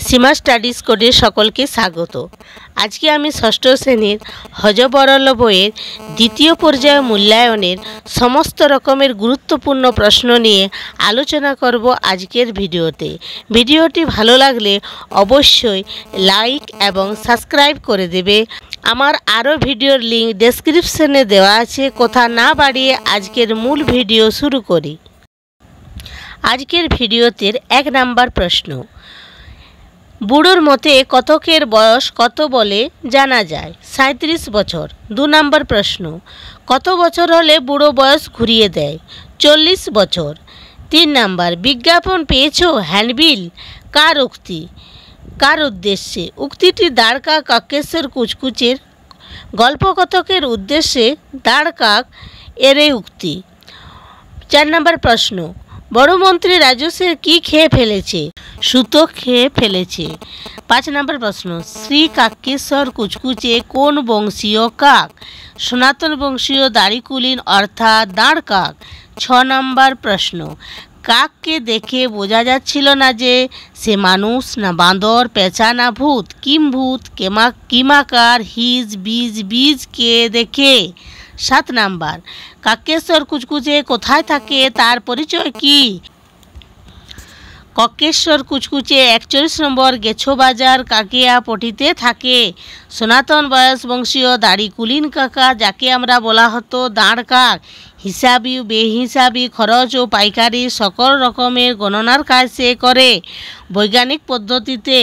সীমা studies কোডে সকলকে স্বাগত। আজকে আমি ষষ্ঠ শ্রেণীর হজবরল বইয়ের দ্বিতীয় পর্যায় মূল্যায়নের সমস্ত রকমের গুরুত্বপূর্ণ প্রশ্ন নিয়ে আলোচনা করব আজকের ভিডিওতে। ভিডিওটি ভালো লাগলে অবশ্যই লাইক এবং সাবস্ক্রাইব করে দেবে। আমার আরও ভিডিওর লিঙ্ক ডেসক্রিপশনে দেওয়া আছে। কথা না বাড়িয়ে আজকের মূল ভিডিও শুরু করি। আজকের ভিডিওতে 1 নম্বর প্রশ্ন, বুড়োর মতে কতকের বয়স কত বলে জানা যায়? 37 বছর। 2 নম্বর প্রশ্ন, কত বছর হলে বুড়ো বয়স ঘুরিয়ে দেয়? 40 বছর। 3 নম্বর, বিজ্ঞাপন পেয়েছো হ্যান্ডবিল কার উক্তি, কার উদ্দেশ্যে? উক্তিটি দাঁড়কা কাকেশ্বর কুচকুচের গল্পকথকের উদ্দেশ্যে দাঁড়কাক এর উক্তি। 4 নম্বর প্রশ্ন, বড় মন্ত্রী রাজস্বের কি খেয়ে ফেলেছে? সুতো খেয়ে ফেলেছে। 5 নম্বর প্রশ্ন, শ্রী কাকেশ্বর কুচকুচে কোন বংশীয় কাক? সনাতন বংশীয় দাড়িকুলিন অর্থাৎ দাঁড় কাক। 6 নম্বর প্রশ্ন, কাককে দেখে বোঝা যাচ্ছিল না যে সে মানুষ না বাঁদর, পেঁচা না ভূত? কিম্ভূত কিমাকার হিজ বীজ বীজ কে দেখে? 7 নম্বর, কাকেশ্বর কুচকুচে কোথায় থাকে তার পরিচয় কি? ককেশ্বর কুচকুচে 41 নম্বর গেছো বাজার কাকিয়া পটিতে থাকে। সনাতন বয়স বংশীয় দাড়িকুলিন কাকা, যাকে আমরা বলা হতো দাঁড় কাক, হিসাবি বেহিসাবি খরচ ও পাইকারি সকল রকমের গণনার কাজ সে করে বৈজ্ঞানিক পদ্ধতিতে।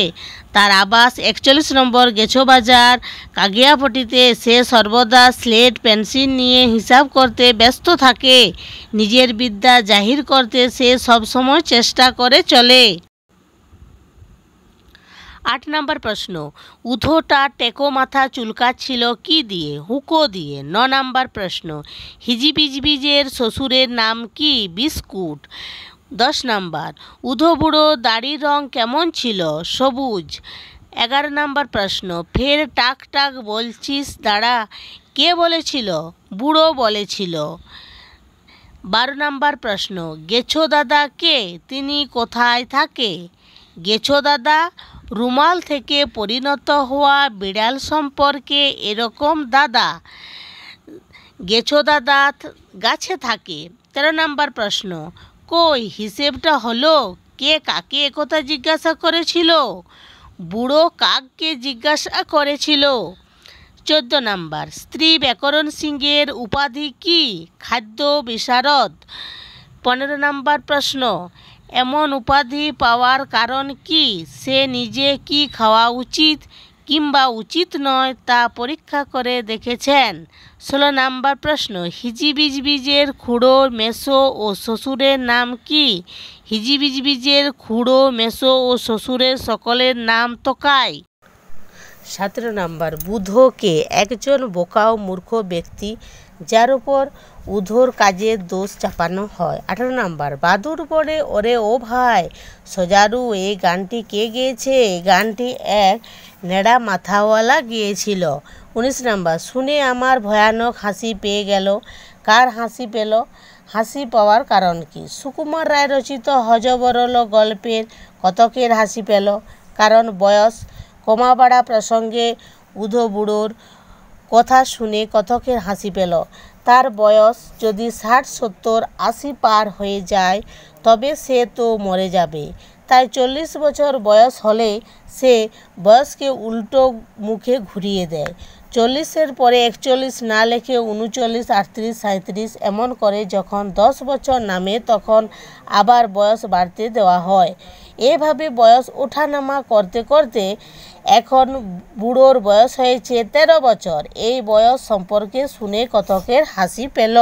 তার আবাস 41 নম্বর গেছো বাজার কাগিয়াপটিতে। সে সর্বদা স্লেট পেন্সিল নিয়ে হিসাব করতে ব্যস্ত থাকে। নিজের বিদ্যা জাহির করতে সে সবসময় চেষ্টা করে চলে। 8 নম্বর প্রশ্ন, উধোটা টেকো মাথা চুলকাচ্ছিল কি দিয়ে? হুঁকো দিয়ে। 9 নম্বর প্রশ্ন, হিজিবিজবিজের শ্বশুরের নাম কি? বিস্কুট। 10 নম্বর, উধো বুড়ো দাড়ির রং কেমন ছিল? সবুজ। 11 নম্বর প্রশ্ন, ফের টাক টাক বলছিস দাঁড়া, কে বলেছিল? বুড়ো বলেছিল। 12 নম্বর প্রশ্ন, গেছো দাদা কে? তিনি কোথায় থাকে? গেছো দাদা রুমাল থেকে পরিণত হওয়া বিড়াল সম্পর্কে এরকম দাদা। গেছো দাদা গাছে থাকে। 13 নম্বর প্রশ্ন, কই হিসেবটা হলো? কে কাকে একথা জিজ্ঞাসা করেছিল? বুড়ো কাককে জিজ্ঞাসা করেছিল। 14 নম্বর, স্ত্রী ব্যাকরণ সিংহের উপাধি কি? খাদ্য বিশারদ। 15 নম্বর প্রশ্ন, এমন উপাধি পাওয়ার কারণ কি? সে নিজে কি খাওয়া উচিত কিংবা উচিত নয় তা পরীক্ষা করে দেখেছেন। 16 নম্বর প্রশ্ন, হিজিবিজবিজের খুড়ো মেসো ও শ্বশুরের নাম কি? হিজিবিজবিজের খুড়ো মেসো ও শ্বশুরের সকলের নাম তোকাই। 17 নম্বর, বুধোকে একজন বোকা ও মূর্খ ব্যক্তি যার উপর উধোর কাজের দোষ চাপানো হয়। 18 নম্বর, বাদুর বলে ওরে ও ভাই সজারু, এই গানটি কে গেয়েছে? এই গানটি এক নেড়া মাথাওয়ালা গিয়েছিল। 19 নম্বর, শুনে আমার ভয়ানক হাসি পেয়ে গেল। কার হাসি পেল? হাসি পাওয়ার কারণ কি? সুকুমার রায় রচিত হজবরল গল্পের কতকের হাসি পেল? কারণ বয়স কমা বাড়া প্রসঙ্গে উধো বুড়োর কথা শুনে কতকের হাসি পেল। তার বয়স যদি 60, 70, 80 পার হয়ে যায় তবে সে তো মরে যাবে। তাই 40 বছর বয়স হলে সে বয়সকে উল্টো মুখে ঘুরিয়ে দেয়। 40-এর পরে 41 না লেখে 39, 38, 37 এমন করে যখন 10 বছর নামে তখন আবার বয়স বাড়তে দেওয়া হয়। এভাবে বয়স ওঠানামা করতে করতে এখন বুড়োর বয়স হয়েছে 13 বছর। এই বয়স সম্পর্কে শুনে কতকের হাসি পেল।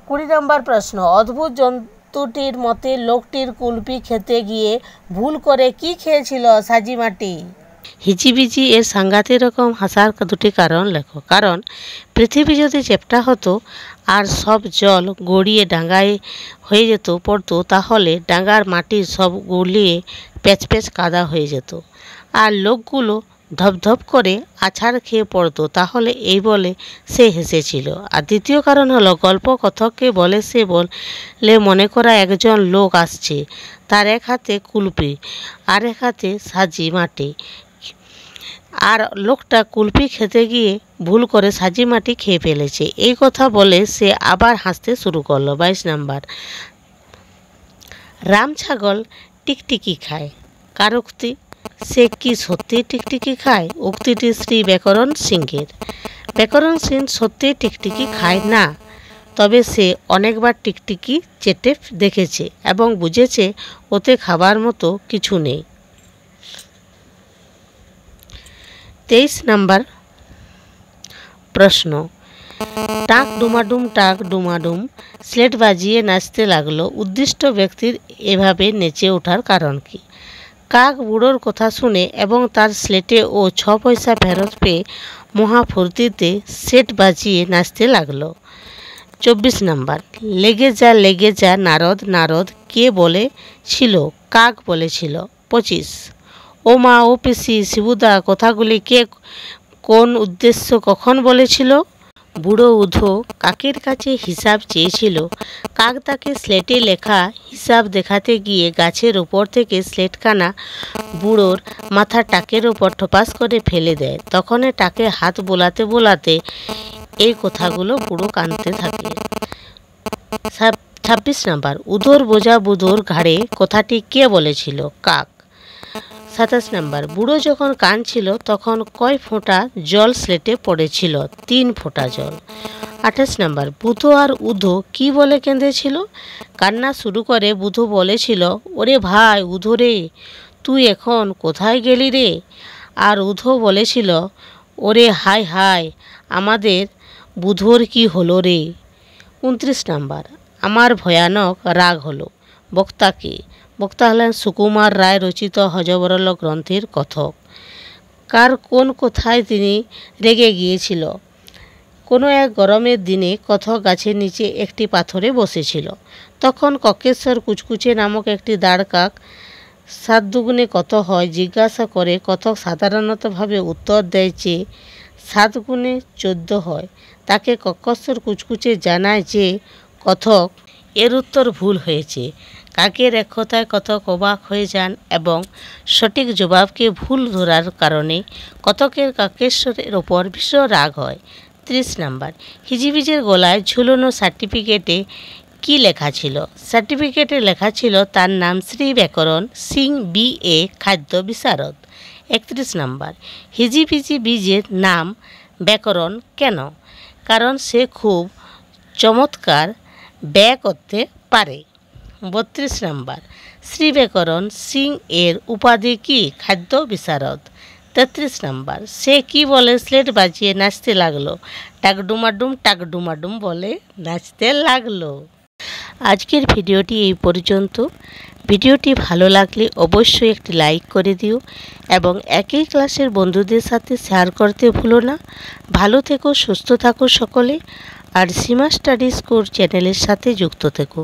20 নম্বর প্রশ্ন, অদ্ভুত জন্তুটির মতে লোকটির কুলপি খেতে গিয়ে ভুল করে কি খেয়েছিল? সাজিমাটি। হিজিবিজি এর সাংঘাতিক রকম হাসার দুটি কারণ লেখো। কারণ পৃথিবী যদি চ্যাপ্টা হতো আর সব জল গড়িয়ে ডাঙায় হয়ে যেত পড়তো, তাহলে ডাঙার মাটি সব গলিয়ে প্যাচ প্যাচ কাদা হয়ে যেত আর লোকগুলো ধপধপ করে আছাড় খেয়ে পড়তো তাহলে এই বলে সে হেসেছিল। আর দ্বিতীয় কারণ হলো গল্প কথককে বলে সে বলে মনে করা একজন লোক আসছে, তার এক হাতে কুলপি আর এক হাতে সাজি মাটি, আর লোকটা কুলপি খেতে গিয়ে ভুল করে সাজি মাটি খেয়ে ফেলেছে। এই কথা বলে সে আবার হাসতে শুরু করলো। 22 নাম্বার, রাম ছাগল টিকটিকি খায়, কার উক্তি? সে কি সত্যি টিকটিকি খায়? উক্তিটি শ্রী ব্যাকরণ সিংহের। ব্যাকরণ সিং সত্যি টিকটিকি খায় না, তবে সে অনেকবার টিকটিকি চেটে দেখেছে এবং বুঝেছে ওতে খাবার মতো কিছু নেই। 23 নাম্বার প্রশ্ন, টাক ডুমাডুম স্লেট বাজিয়ে নাচতে লাগলো, উদ্দিষ্ট ব্যক্তির এভাবে নেচে ওঠার কারণ কি? কাক বুড়োর কথা শুনে এবং তার স্লেটে ও 6 পয়সা ফেরত পেয়ে মহা ফুর্তিতে সেট বাজিয়ে নাচতে লাগলো। 24 নাম্বার, লেগে যা নারদ কে বলেছিল? কাক বলেছিল। 25, ও মা ও পিসি শিবুদা কথাগুলি কে কোন উদ্দেশ্য কখন বলেছিল? বুড়ো উধো কাকের কাছে হিসাব চেয়েছিল। কাক তাকে স্লেটে লেখা হিসাব দেখাতে গিয়ে গাছের ওপর থেকে স্লেটখানা বুড়োর মাথা টাকের ওপর ঠপাস করে ফেলে দেয়। তখন টাকে হাত বোলাতে বোলাতে এই কথাগুলো বুড়ো কাঁদতে থাকে। 26 নাম্বার, উধোর বোঝা বুধোর ঘাড়ে কথাটি কে বলেছিল? কাক। 27 নাম্বার, বুড়ো যখন কাঁদছিল তখন কয় ফোঁটা জল স্লেটে পড়েছিল? 3 ফোঁটা জল। 28 নাম্বার, বুধো আর উধো কি বলে কেঁদেছিল? কান্না শুরু করে বুধো বলেছিল, ওরে ভাই উধো রে, তুই এখন কোথায় গেলি রে? আর উধো বলেছিল, ওরে হায় হায়, আমাদের বুধোর কি হলো রে? 29 নাম্বার, আমার ভয়ানক রাগ হলো, বক্তা কে? বক্তা হলেন সুকুমার রায় রচিত হযবরল গ্রন্থের কথক। কার কোন কথায় তিনি রেগে গিয়েছিল? কোনো এক গরমের দিনে কথক গাছের নিচে একটি পাথরে বসেছিল। তখন ককেশ্বর কুচকুচে নামক একটি দাঁড় কাক 7 দুগুণে কত হয় জিজ্ঞাসা করে। কথক সাধারণতভাবে উত্তর দেয় যে 7 গুণে 14 হয়। তাকে ককেশ্বর কুচকুচে জানায় যে কথক এর উত্তর ভুল হয়েছে। কাকের এক কথায় কথক অবাক হয়ে যান এবং সঠিক জবাবকে ভুল ধরার কারণে কথকের কাকেশ্বরের ওপর ভীষণ রাগ হয়। 30 নাম্বার, হিজিবিজের গলায় ঝুলনো সার্টিফিকেটে কি লেখা ছিল? সার্টিফিকেটে লেখা ছিল তার নাম শ্রী ব্যাকরণ সিং BA খাদ্য বিশারদ। 31 নাম্বার, হিজিবিজি বীজের নাম ব্যাকরণ কেন? কারণ সে খুব চমৎকার ব্যয় করতে পারে। 32 নাম্বার, শ্রী ব্যাকরণ সিং এর উপাধি কি? খাদ্য বিশারদ। 33 নাম্বার, সে কি বলে স্লেট বাজিয়ে নাচতে লাগলো? টাকডুমাডুম বলে নাচতে লাগলো। আজকের ভিডিওটি এই পর্যন্ত। ভিডিওটি ভালো লাগলে অবশ্যই একটি লাইক করে দিও এবং একই ক্লাসের বন্ধুদের সাথে শেয়ার করতে ভুলো না। ভালো থেকো, সুস্থ থাকো সকলে, আর সীমা স্টাডি স্কোর চ্যানেলের সাথে যুক্ত থেকো।